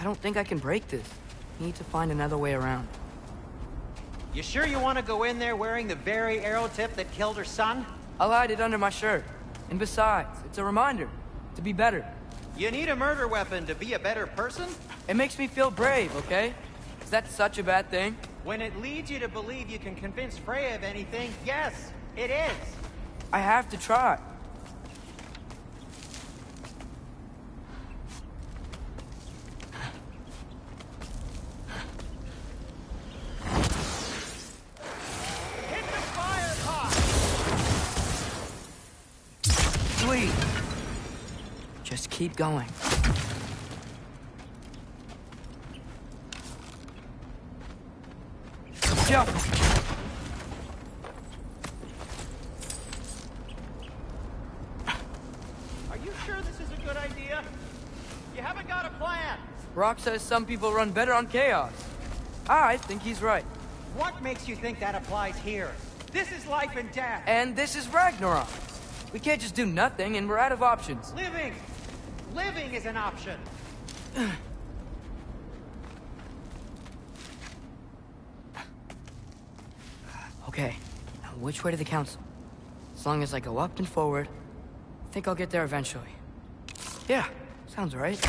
I don't think I can break this. Need to find another way around. You sure you want to go in there wearing the very arrow tip that killed her son? I'll hide it under my shirt. And besides, it's a reminder to be better. You need a murder weapon to be a better person? It makes me feel brave, okay? Is that such a bad thing? When it leads you to believe you can convince Freya of anything, yes, it is. I have to try. Hit the fire pot! Sweet. Just keep going. Jump! Are you sure this is a good idea? You haven't got a plan. Rock says some people run better on chaos. I think he's right. What makes you think that applies here? This is life and death. And this is Ragnarok. We can't just do nothing, and we're out of options. Living! Living is an option. Okay, now which way to the council? As long as I go up and forward, I think I'll get there eventually. Yeah, sounds right.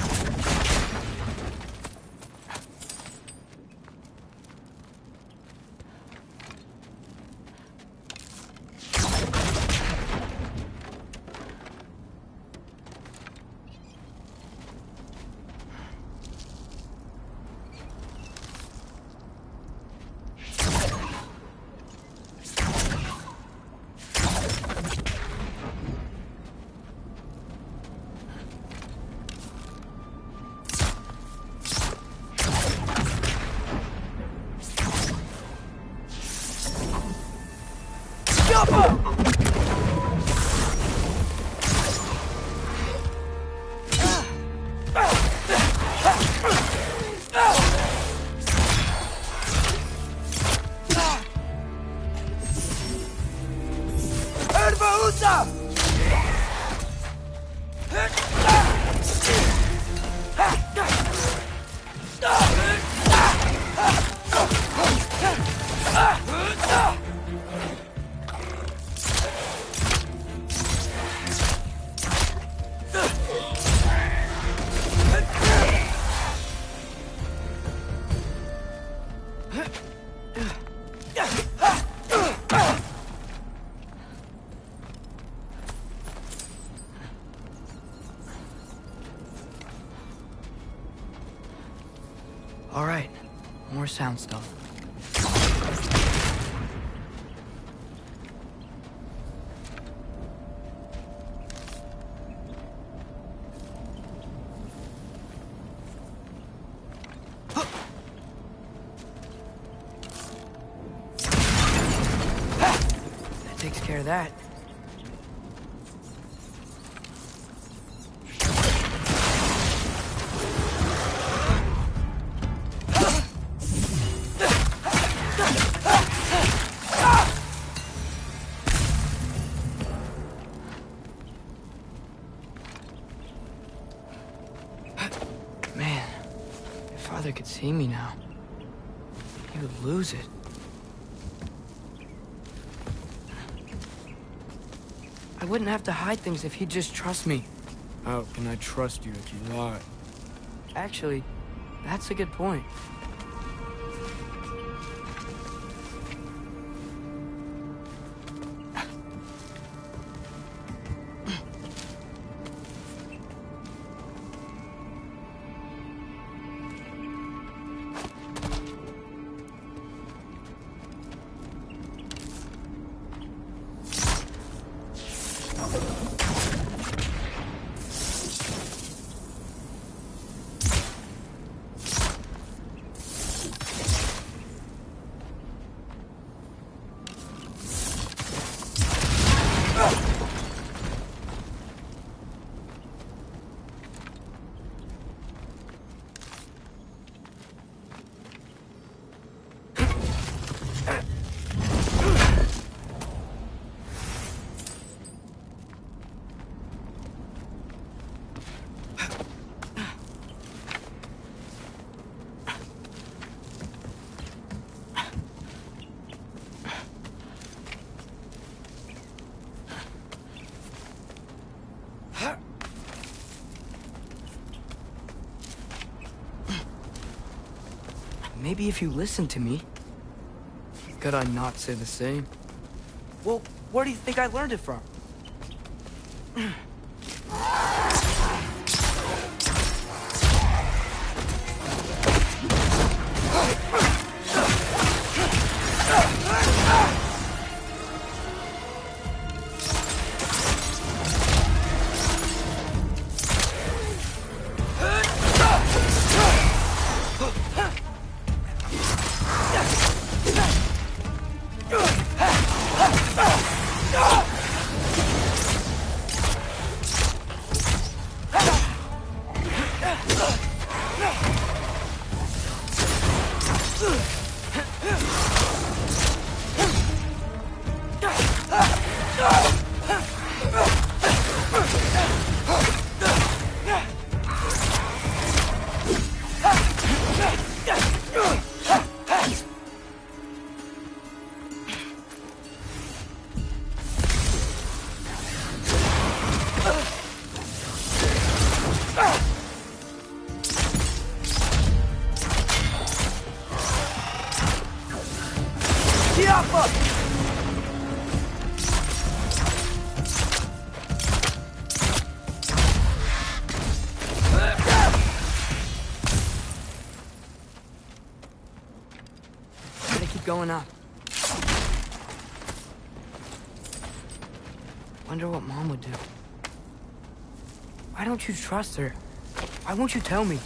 All right, more sound stuff. That takes care of that. Man, if Father could see me now, he would lose it. I wouldn't have to hide things if he'd just trust me. How can I trust you if you lie? Actually, that's a good point. maybe if you listened to me. Could I not say the same? Well, where do you think I learned it from? Going up. Wonder what Mom would do. Why don't you trust her? Why won't you tell me?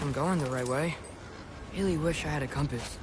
I'm going the right way. Really wish I had a compass.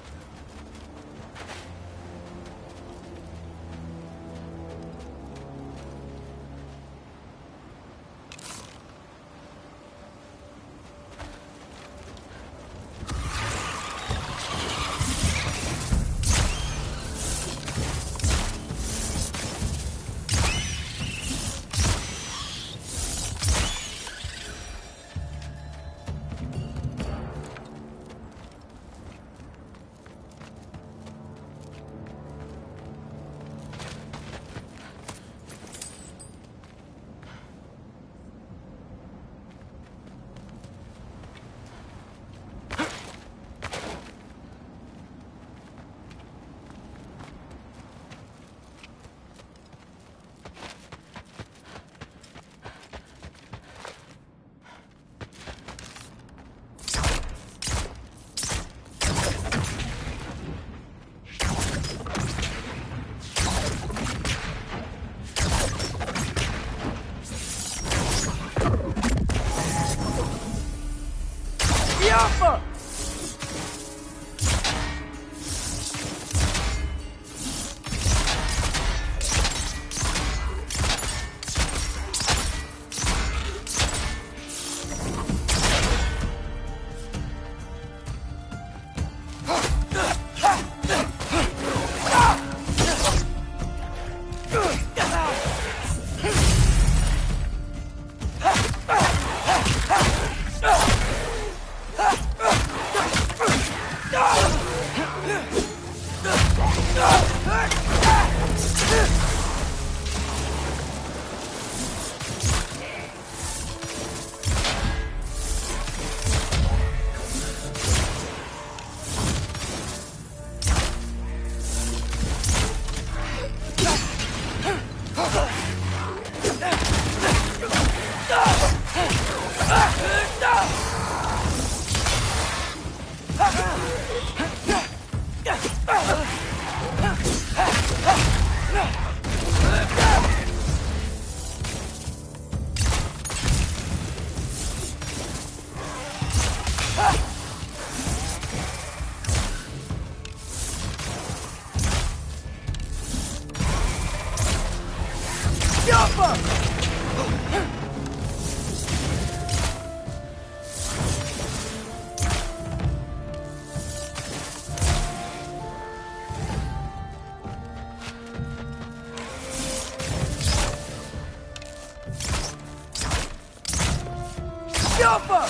Yoppa!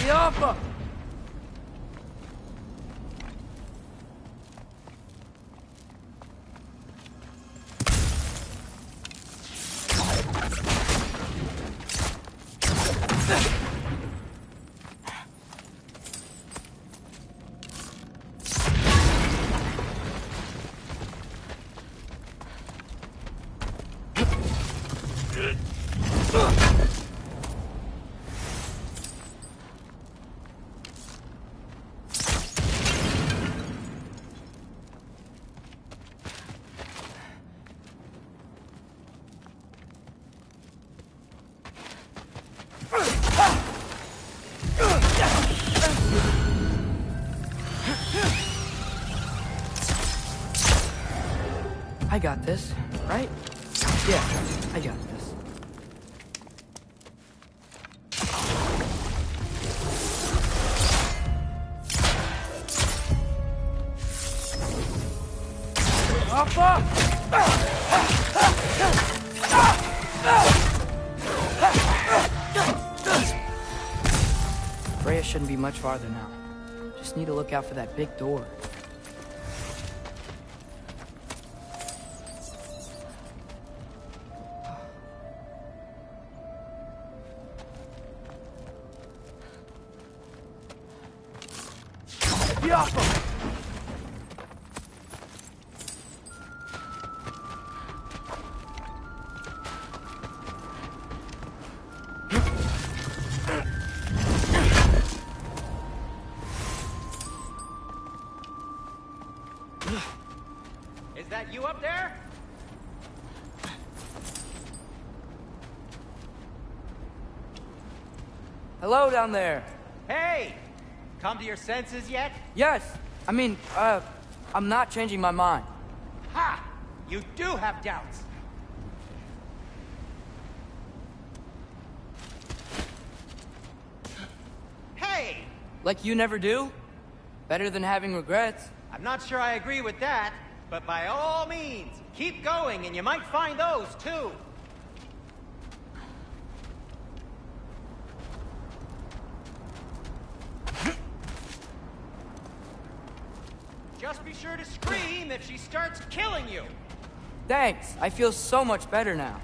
Yoppa! I got this, right? Yeah, I got this. Alpha! Freya shouldn't be much farther now. Just need to look out for that big door. Is that you up there? Hello down there. Hey! Come to your senses yet? Yes, I mean, I'm not changing my mind. Ha! You do have doubts. Hey! Like you never do? Better than having regrets. I'm not sure I agree with that, but by all means, keep going and you might find those too. Just be sure to scream if she starts killing you. Thanks, I feel so much better now.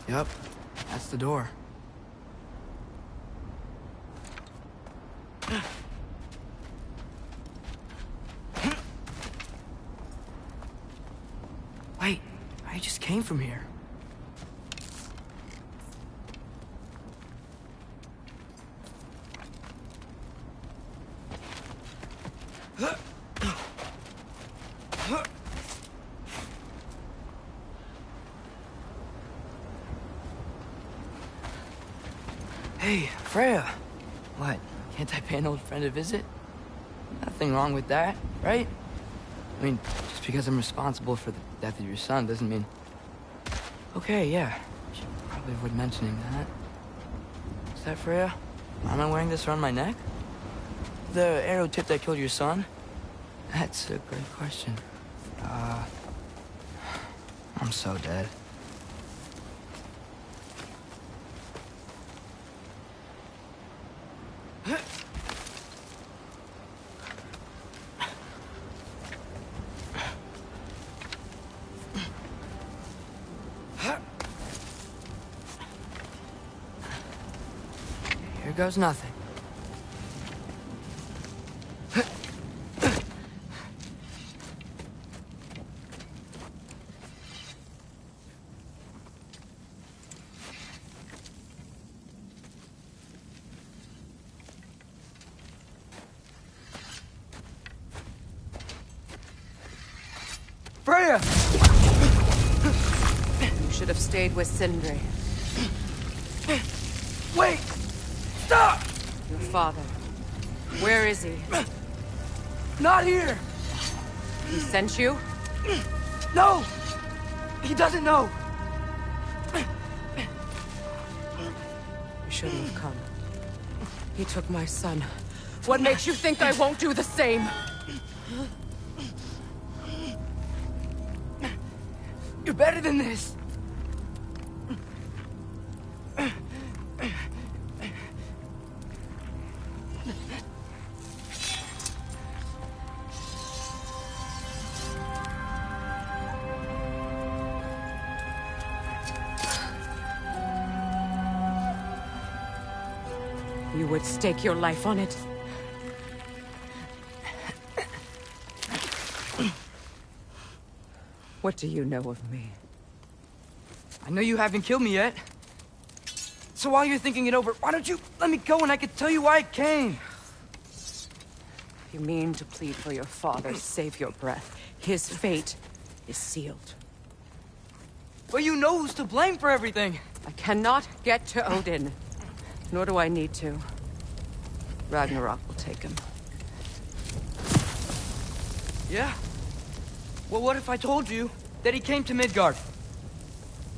Yep, that's the door. Wait, I just came from here. Hey, Freya. What? Can't I pay an old friend a visit? Nothing wrong with that, right? I mean, just because I'm responsible for the death of your son doesn't mean... Okay, yeah. Should probably avoid mentioning that. Is that Freya? Am I wearing this around my neck? The arrow tip that killed your son? That's a great question. I'm so dead. Here goes nothing. Freya! You should have stayed with Sindri. Wait! Stop! Your father. Where is he? Not here! He sent you? No! He doesn't know! You shouldn't have come. He took my son. What makes you think I won't do the same? You're better than this! You would stake your life on it? What do you know of me? I know you haven't killed me yet. So while you're thinking it over, why don't you let me go and I can tell you why I came? You mean to plead for your father, save your breath. His fate is sealed. But you know who's to blame for everything. I cannot get to Odin. Nor do I need to. Ragnarok will take him. Yeah? Well, what if I told you that he came to Midgard?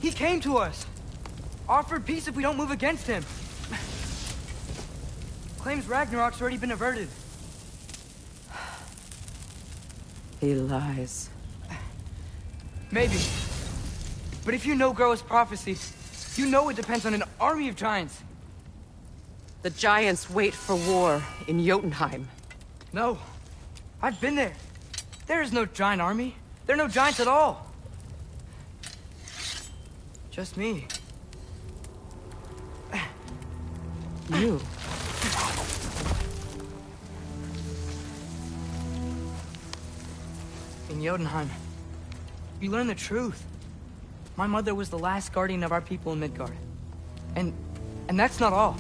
He came to us. Offered peace if we don't move against him. Claims Ragnarok's already been averted. He lies. Maybe. But if you know Groa's prophecy, you know it depends on an army of giants. The giants wait for war in Jotunheim. No. I've been there. There is no giant army. There are no giants at all. Just me. You? In Jotunheim, you learn the truth. My mother was the last guardian of our people in Midgard. And that's not all.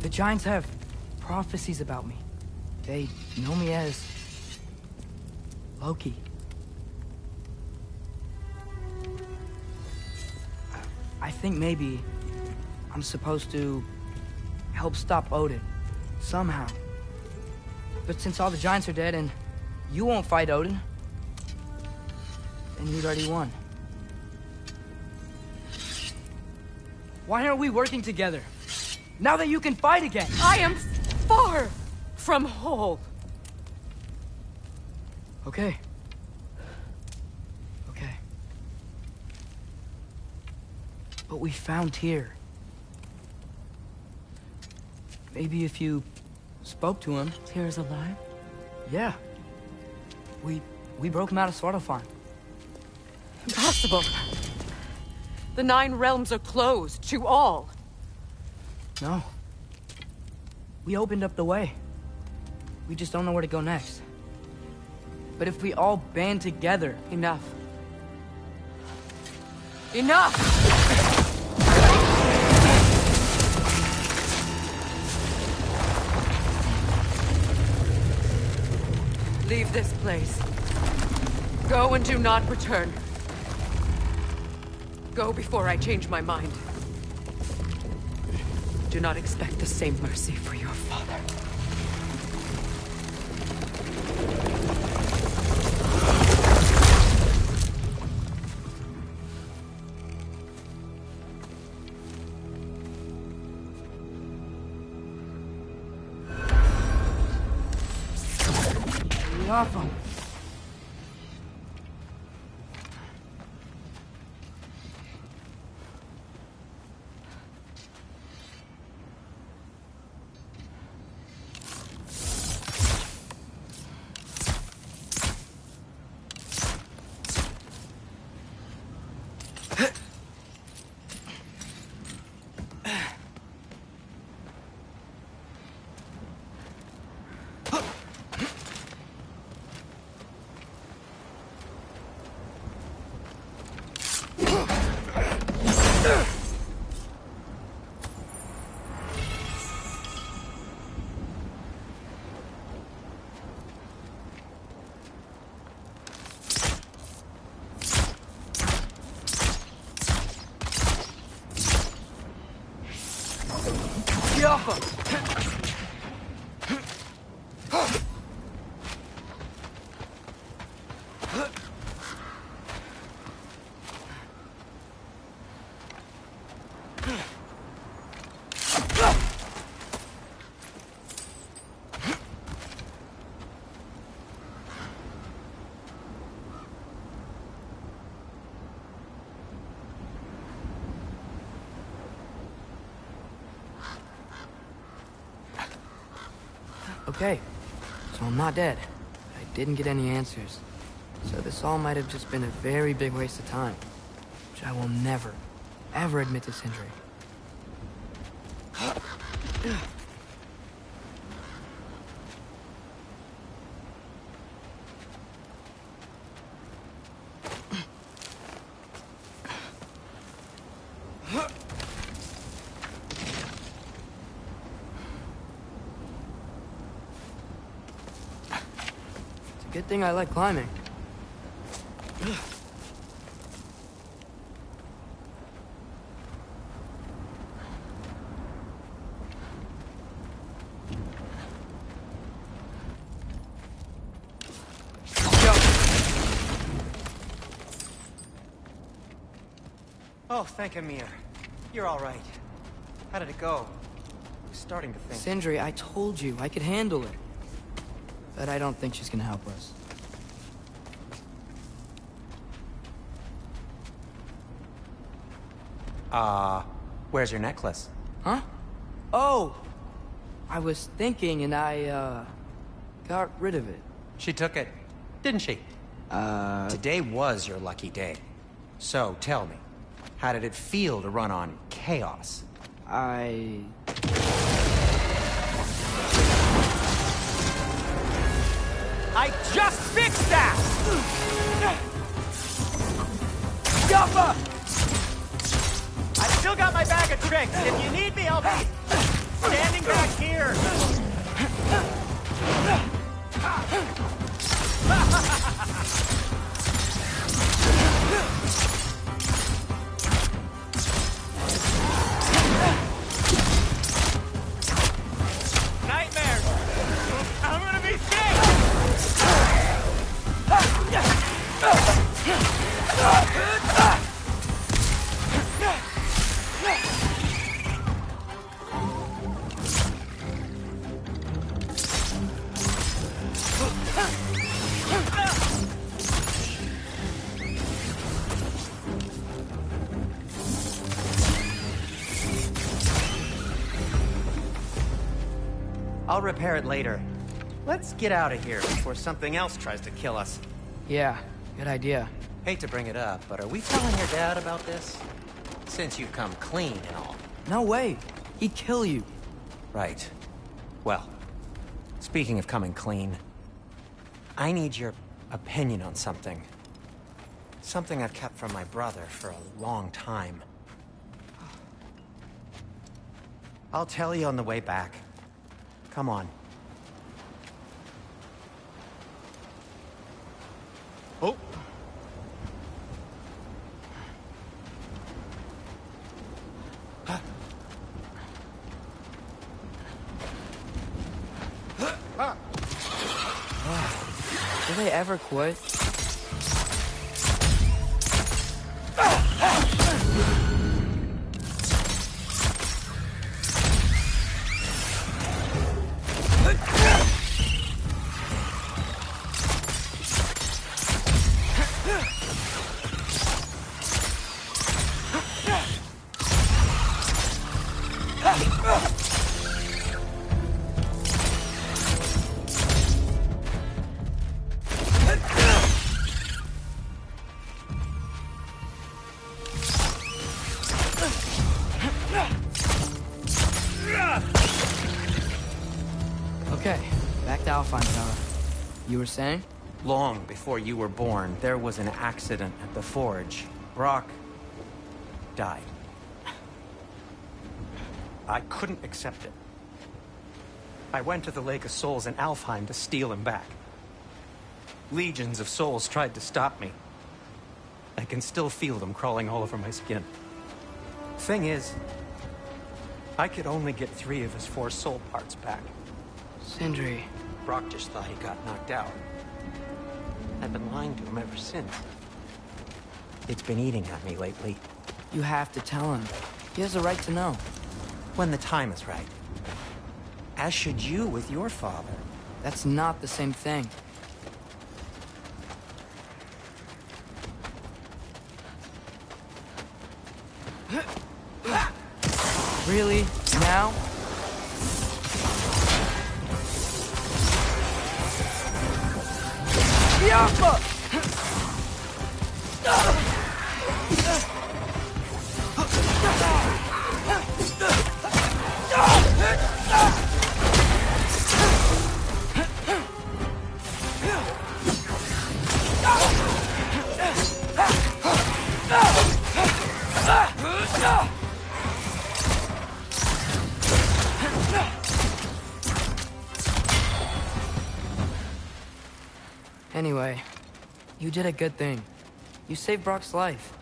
The giants have prophecies about me. They know me as Loki. I think maybe I'm supposed to help stop Odin, somehow. But since all the giants are dead and you won't fight Odin, then you'd already won. Why aren't we working together? Now that you can fight again! I am far from whole. Okay. Okay. But we found Tyr. Maybe if you spoke to him... Tyr's alive? Yeah. We broke him out of Svartalfheim. Impossible. The 9 realms are closed to all. No. We opened up the way. We just don't know where to go next. But if we all band together... Enough. Enough! Leave this place. Go and do not return. Go before I change my mind. Do not expect the same mercy for your father. Get off him. Yappa! Okay, so I'm not dead. I didn't get any answers. So this all might have just been a very big waste of time. Which I will never, ever admit to Sindri. Good thing I like climbing. Oh, thank Amir. You're all right. How did it go? I'm starting to think. Sindri, I told you I could handle it. But I don't think she's gonna help us. Where's your necklace? Huh? Oh! I was thinking and I, got rid of it. She took it, didn't she? Today was your lucky day. So, tell me, how did it feel to run on chaos? I just fixed that! Yappa! I've still got my bag of tricks. If you need me, I'll be standing back here. Nightmares! I'm gonna be sick! I'll repair it later. Let's get out of here before something else tries to kill us. Yeah, good idea. Hate to bring it up, but are we telling your dad about this? Since you've come clean and all. No way. He'd kill you. Right. Well, speaking of coming clean, I need your opinion on something. Something I've kept from my brother for a long time. I'll tell you on the way back. Come on. Oh! Do they ever quit? Okay, back to Alpine Tower. You were saying? Long before you were born, there was an accident at the forge. Brock died. I couldn't accept it. I went to the Lake of Souls in Alfheim to steal him back. Legions of souls tried to stop me. I can still feel them crawling all over my skin. Thing is, I could only get 3 of his 4 soul parts back. Sindri. Brock just thought he got knocked out. I've been lying to him ever since. It's been eating at me lately. You have to tell him. He has a right to know. When the time is right. As should you with your father. That's not the same thing. Really? Now? Yappa! Anyway, you did a good thing. You saved Brock's life.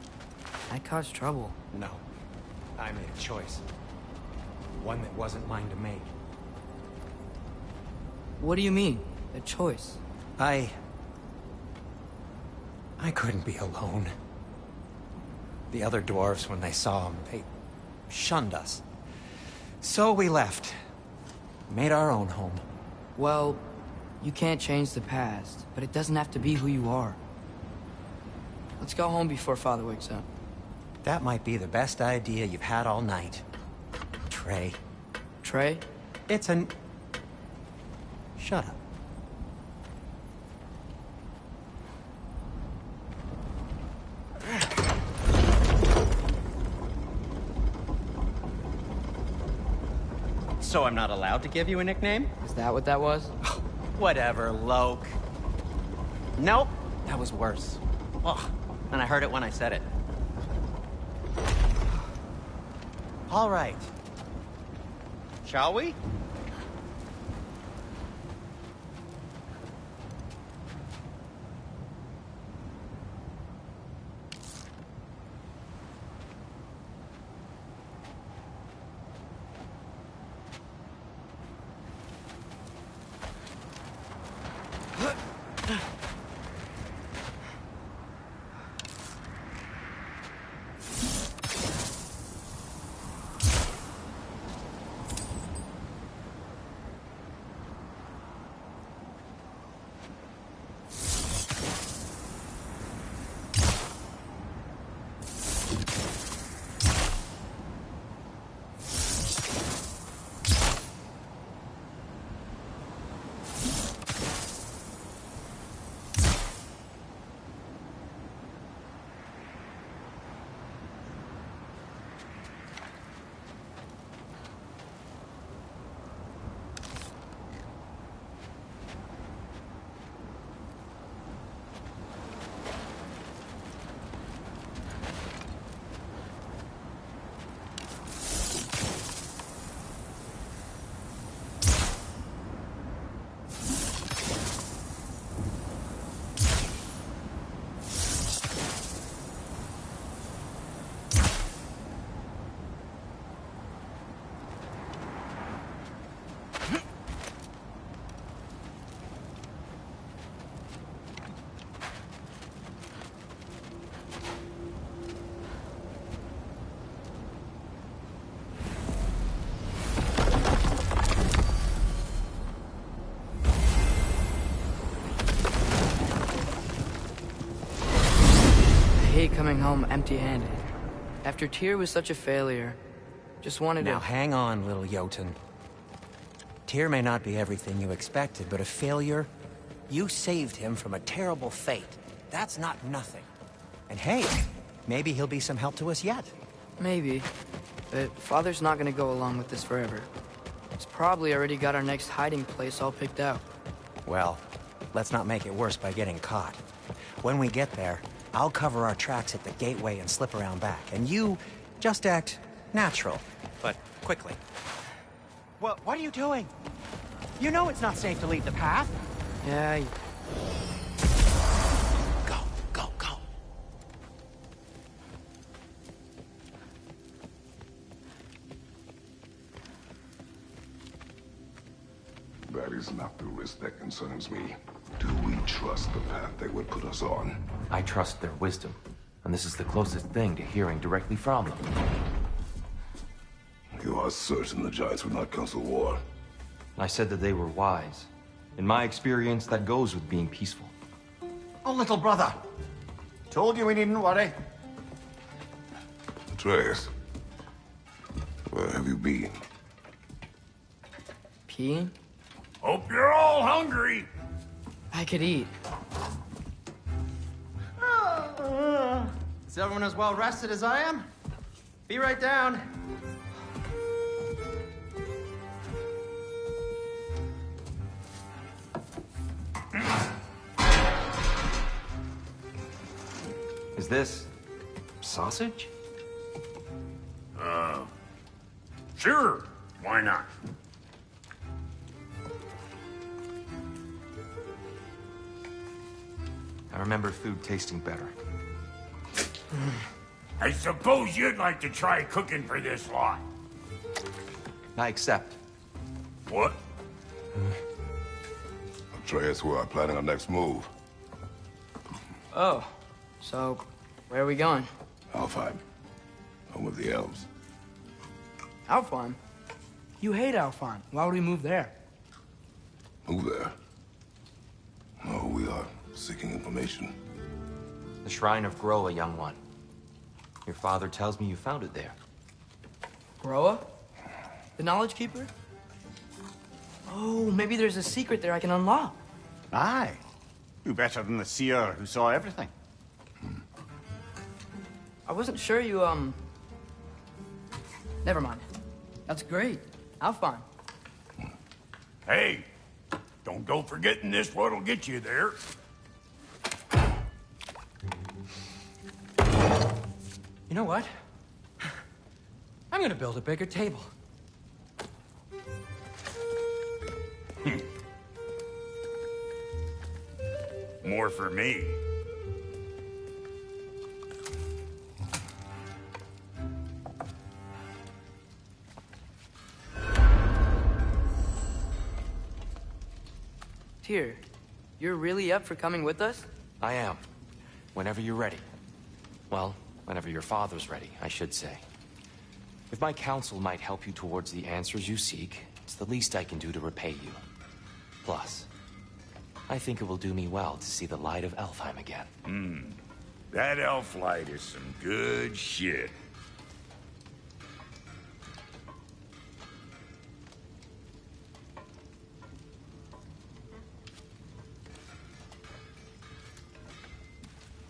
I caused trouble. No. I made a choice. One that wasn't mine to make. What do you mean? A choice? I couldn't be alone. The other dwarves, when they saw him, they shunned us. So we left. Made our own home. Well, you can't change the past, but it doesn't have to be who you are. Let's go home before Father wakes up. That might be the best idea you've had all night. Trey. Trey? It's an... Shut up. So I'm not allowed to give you a nickname? Is that what that was? Whatever, Loke. Nope, that was worse. Ugh, and I heard it when I said it. All right. Shall we? I hate coming home empty-handed. After Tyr was such a failure, just wanted Now to... hang on, little Jotun. Tyr may not be everything you expected, but a failure? You saved him from a terrible fate. That's not nothing. And hey, maybe he'll be some help to us yet. Maybe. But Father's not gonna go along with this forever. He's probably already got our next hiding place all picked out. Well, let's not make it worse by getting caught. When we get there, I'll cover our tracks at the gateway and slip around back. And you just act natural, but quickly. What are you doing? You know it's not safe to leave the path. Yeah, Go, go, go. the risk that concerns me. Do we trust the path they would put us on? I trust their wisdom, and this is the closest thing to hearing directly from them. You are certain the Giants would not counsel war? I said that they were wise. In my experience, that goes with being peaceful. Oh, little brother. Told you we needn't worry. Atreus, where have you been? Peeing? Hope you're all hungry. I could eat. Is everyone as well rested as I am? Be right down. Is this sausage? Sure. Why not? I remember food tasting better. I suppose you'd like to try cooking for this lot. I accept. What? Atreus, we are planning our next move. Oh, so where are we going? Alfheim. Home of the elves. Alfheim? You hate Alfheim. Why would we move there? Move there? No, we are seeking information. The Shrine of Groa, young one. Your father tells me you found it there. Groa? The Knowledge Keeper? Oh, maybe there's a secret there I can unlock. Aye. Who better than the seer who saw everything? I wasn't sure you, Never mind. That's great. Alfheim. Hey, don't go forgetting this what'll get you there. You know what? I'm gonna build a bigger table. More for me. Tyr, you're really up for coming with us? I am. Whenever you're ready. Well, whenever your father's ready, I should say. If my counsel might help you towards the answers you seek, it's the least I can do to repay you. Plus, I think it will do me well to see the light of Elfheim again. That elf light is some good shit.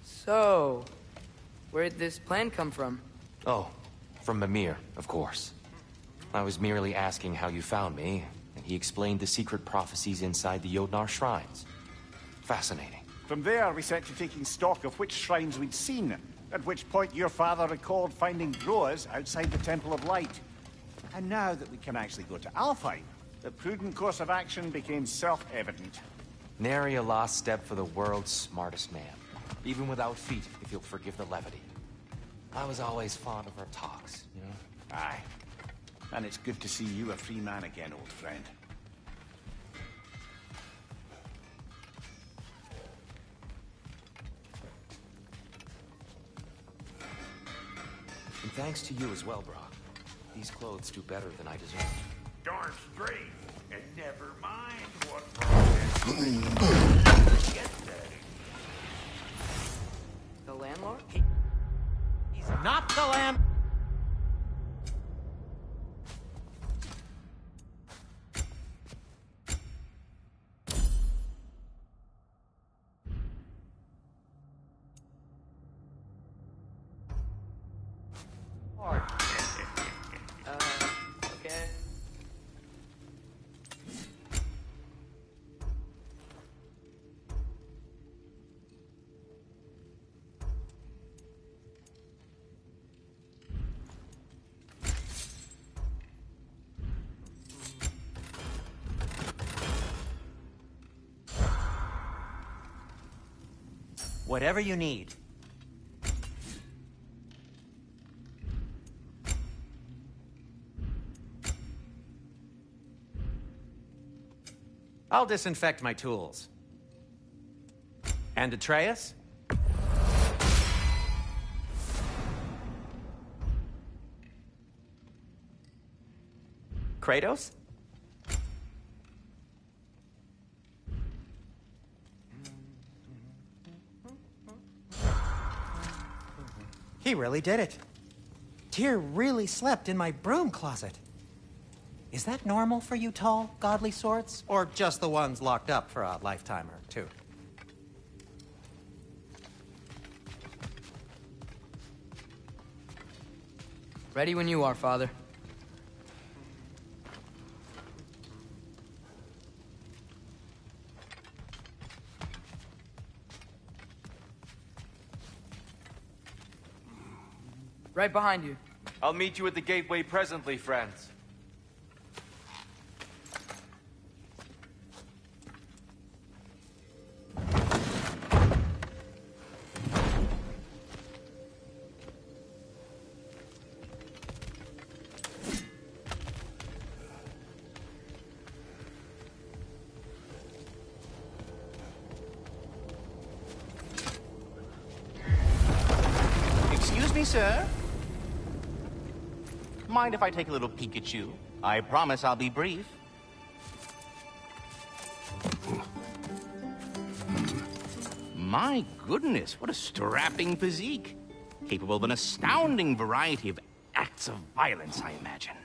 So, where'd this plan come from? Oh, from Mimir, of course. I was merely asking how you found me, and he explained the secret prophecies inside the Jotnar shrines. Fascinating. From there, we set to taking stock of which shrines we'd seen, at which point your father recalled finding Groas outside the Temple of Light. And now that we can actually go to Alfheim, the prudent course of action became self-evident. Nary a lost step for the world's smartest man. Even without feet, if you'll forgive the levity. I was always fond of our talks, you know? Aye. And it's good to see you a free man again, old friend. And thanks to you as well, Brock. These clothes do better than I deserve. Darn straight, and never mind what progress. Get that. The landlord? He's not the lamb. Okay. Whatever you need. I'll disinfect my tools. And Atreus? Kratos? He really did it. Tyr really slept in my broom closet. Is that normal for you tall, godly swords? Or just the ones locked up for a lifetime or two? Ready when you are, Father. Right behind you. I'll meet you at the gateway presently, friends. Excuse me, sir. Mind if I take a little peek at you? I promise I'll be brief. My goodness, what a strapping physique. Capable of an astounding variety of acts of violence, I imagine.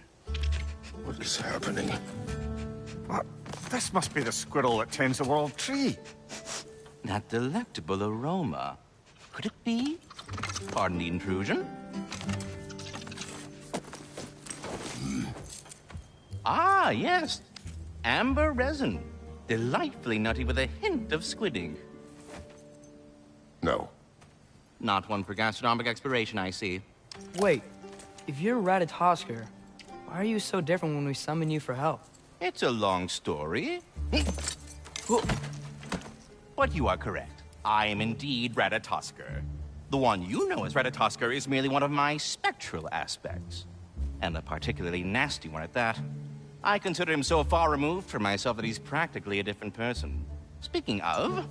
What is happening? What? This must be the squirrel that tends the world tree. That delectable aroma. Could it be? Pardon the intrusion. Ah, yes. Amber resin. Delightfully nutty with a hint of squidding. No. Not one for gastronomic exploration, I see. Wait, if you're Ratatoskr, why are you so different when we summon you for help? It's a long story. But you are correct. I am indeed Ratatoskr. The one you know as Ratatoskr is merely one of my spectral aspects. And a particularly nasty one at that. I consider him so far removed from myself that he's practically a different person. Speaking of...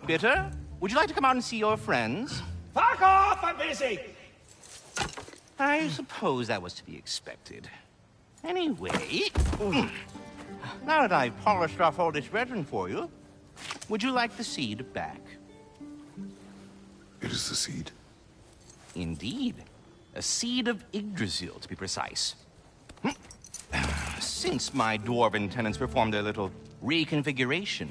Bitter, would you like to come out and see your friends? Fuck off! I'm busy! I suppose that was to be expected. Anyway... Now that I've polished off all this resin for you, would you like the seed back? It is the seed. Indeed. A seed of Yggdrasil, to be precise. Since my dwarven tenants performed their little reconfiguration,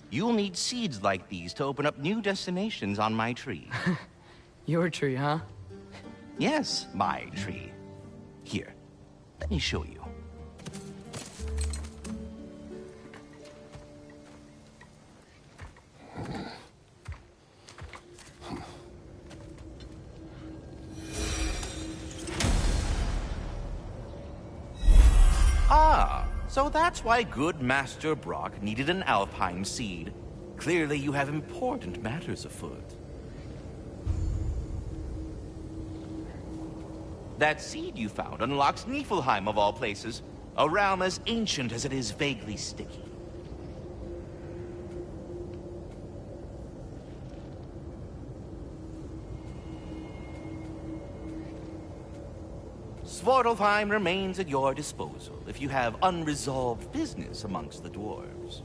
you'll need seeds like these to open up new destinations on my tree. Your tree, huh? Yes, my tree. Here, let me show you. Ah, so that's why good Master Brock needed an Alpine seed. Clearly you have important matters afoot. That seed you found unlocks Niflheim of all places, a realm as ancient as it is vaguely sticky. Svartalfheim remains at your disposal if you have unresolved business amongst the dwarves.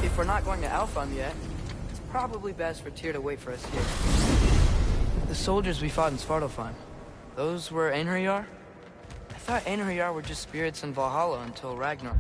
If we're not going to Alfheim yet, it's probably best for Tyr to wait for us here. The soldiers we fought in Svartalfheim, those were Einherjar? I thought Einherjar were just spirits in Valhalla until Ragnarok.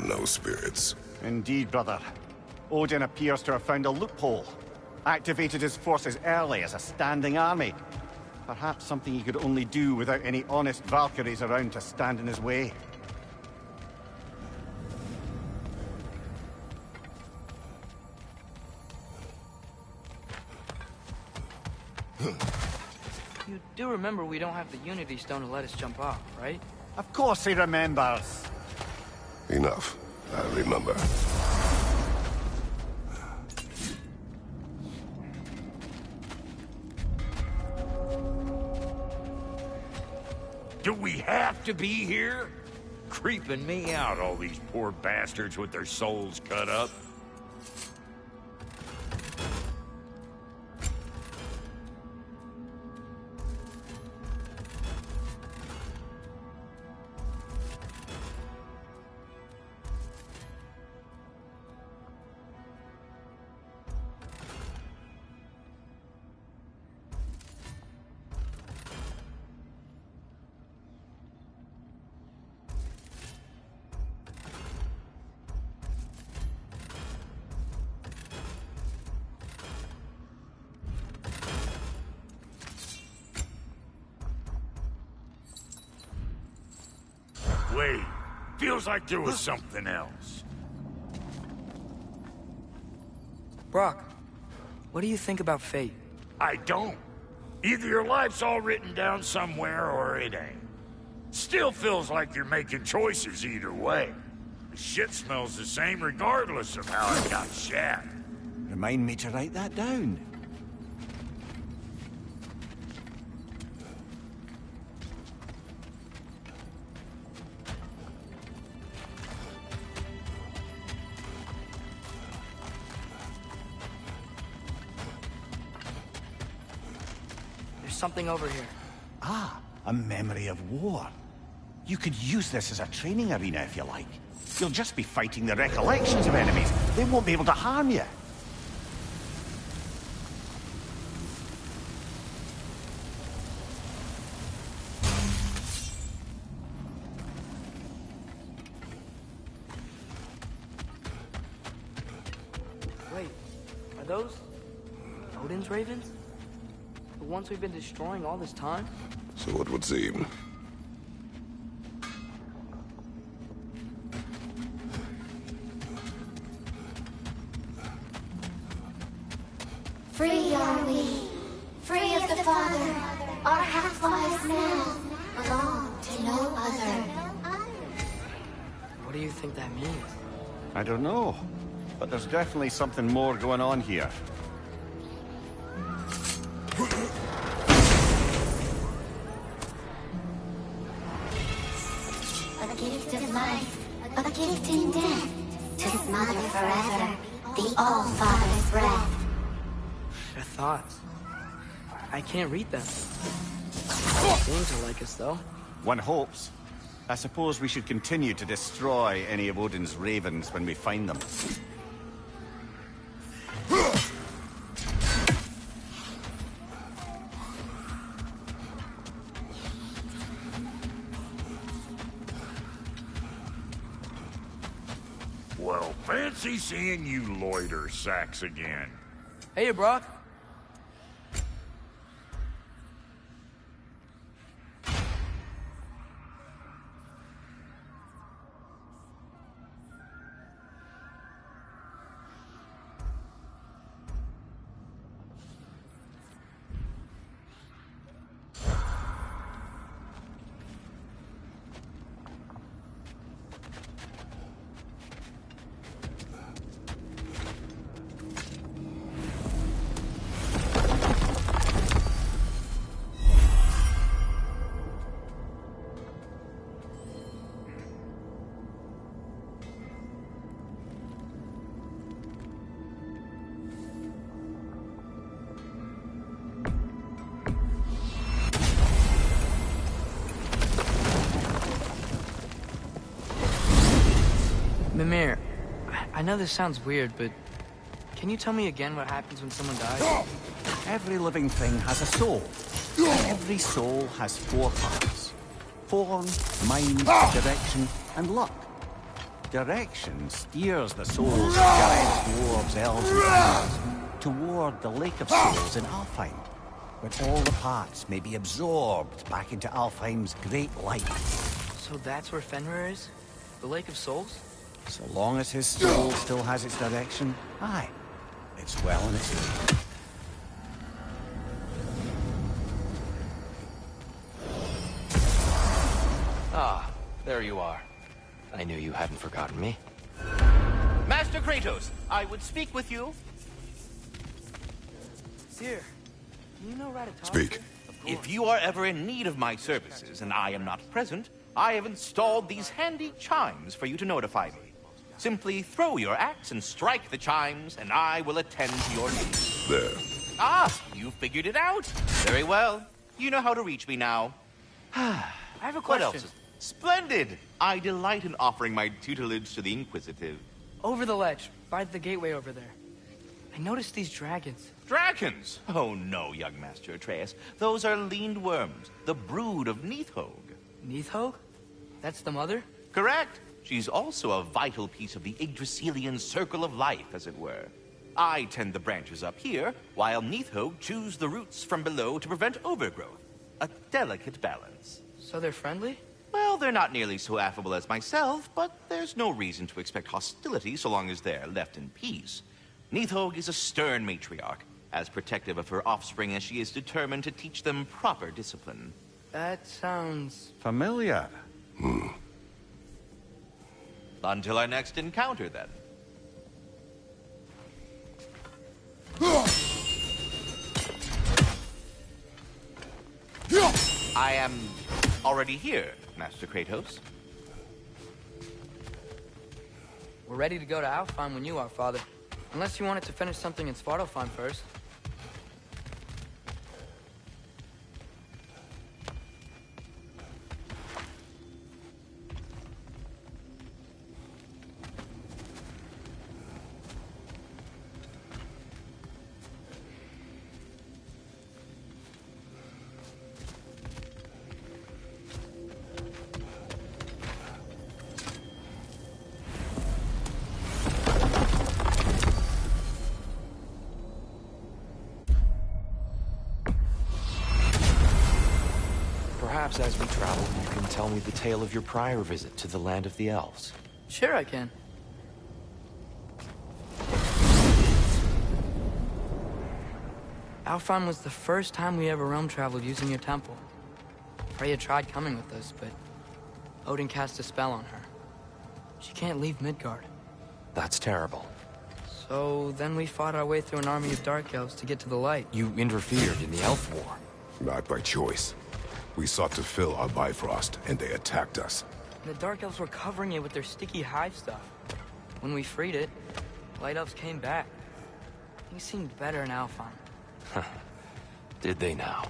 no spirits. Indeed, brother. Odin appears to have found a loophole. Activated his forces early as a standing army. Perhaps something he could only do without any honest Valkyries around to stand in his way. You do remember we don't have the Unity Stone to let us jump off, right? Of course he remembers. Enough. I remember. Do we have to be here? Creeping me out, all these poor bastards with their souls cut up. Wait, feels like there was something else. Brock, what do you think about fate? I don't. Either your life's all written down somewhere or it ain't. Still feels like you're making choices either way. The shit smells the same regardless of how I got shat. Remind me to write that down. Something over here. Ah, a memory of war. You could use this as a training arena if you like. You'll just be fighting the recollections of enemies. They won't be able to harm you. Wait, are those Odin's ravens? The ones we've been destroying all this time? So it would seem. Free are we, free of the Father. Our half-lives now belong to no other. What do you think that means? I don't know, but there's definitely something more going on here. A gift of life, a gift in death, to smother forever the All-Father's breath. Their thoughts. I can't read them. They seem to like us, though. One hopes. I suppose we should continue to destroy any of Odin's ravens when we find them. Well, fancy seeing you loiter sacks again. Hey, Brock. Mimir, I know this sounds weird, but can you tell me again what happens when someone dies? Every living thing has a soul. And every soul has 4 parts. Form, mind, direction, and luck. direction steers the souls of giants, dwarves, elves, and humans toward the Lake of Souls in Alfheim, where all the parts may be absorbed back into Alfheim's great light. So that's where Fenrir is? The Lake of Souls? So long as his soul still has its direction, aye, it's well on its way. Ah, there you are. I knew you hadn't forgotten me. Master Kratos, I would speak with you. Here, you know right to talk Speak. to? If you are ever in need of my services and I am not present, I have installed these handy chimes for you to notify me. Simply throw your axe and strike the chimes, and I will attend to your needs. There. Ah, you figured it out. Very well. You know how to reach me now. I have a What question. else? Splendid! I delight in offering my tutelage to the Inquisitive. Over the ledge, by the gateway over there. I noticed these dragons. Dragons? Oh no, young Master Atreus. Those are leaned worms, the brood of Nidhogg. Nidhogg? That's the mother? Correct. She's also a vital piece of the Yggdrasilian circle of life, as it were. I tend the branches up here, while Nidhogg chews the roots from below to prevent overgrowth. A delicate balance. So they're friendly? Well, they're not nearly so affable as myself, but there's no reason to expect hostility so long as they're left in peace. Nidhogg is a stern matriarch, as protective of her offspring as she is determined to teach them proper discipline. That sounds... Familiar. Until our next encounter, then. I am already here, Master Kratos. We're ready to go to Alfheim when you are, Father. Unless you wanted to finish something in Svartalfheim first. Perhaps as we travel, you can tell me the tale of your prior visit to the land of the elves. Sure I can. Alfheim was the first time we ever realm traveled using your temple. Freya tried coming with us, but Odin cast a spell on her. She can't leave Midgard. That's terrible. So then we fought our way through an army of dark elves to get to the light. You interfered in the elf war. Not by choice. We sought to fill our Bifrost, and they attacked us. The dark elves were covering it with their sticky hive stuff. When we freed it, light elves came back. Things seemed better in Alfheim. Did they now?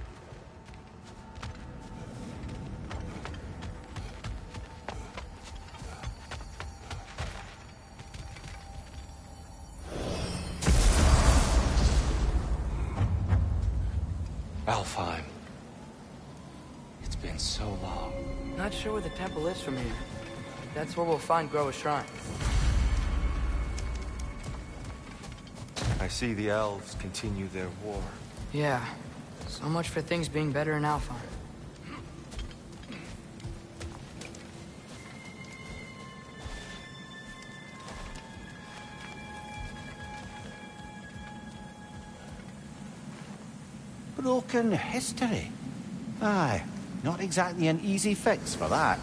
Alfheim. It's been so long. Not sure where the temple is from here. That's where we'll find Groa's shrine. I see the elves continue their war. Yeah. So much for things being better in Alfheim. Broken history. Aye, not exactly an easy fix for that.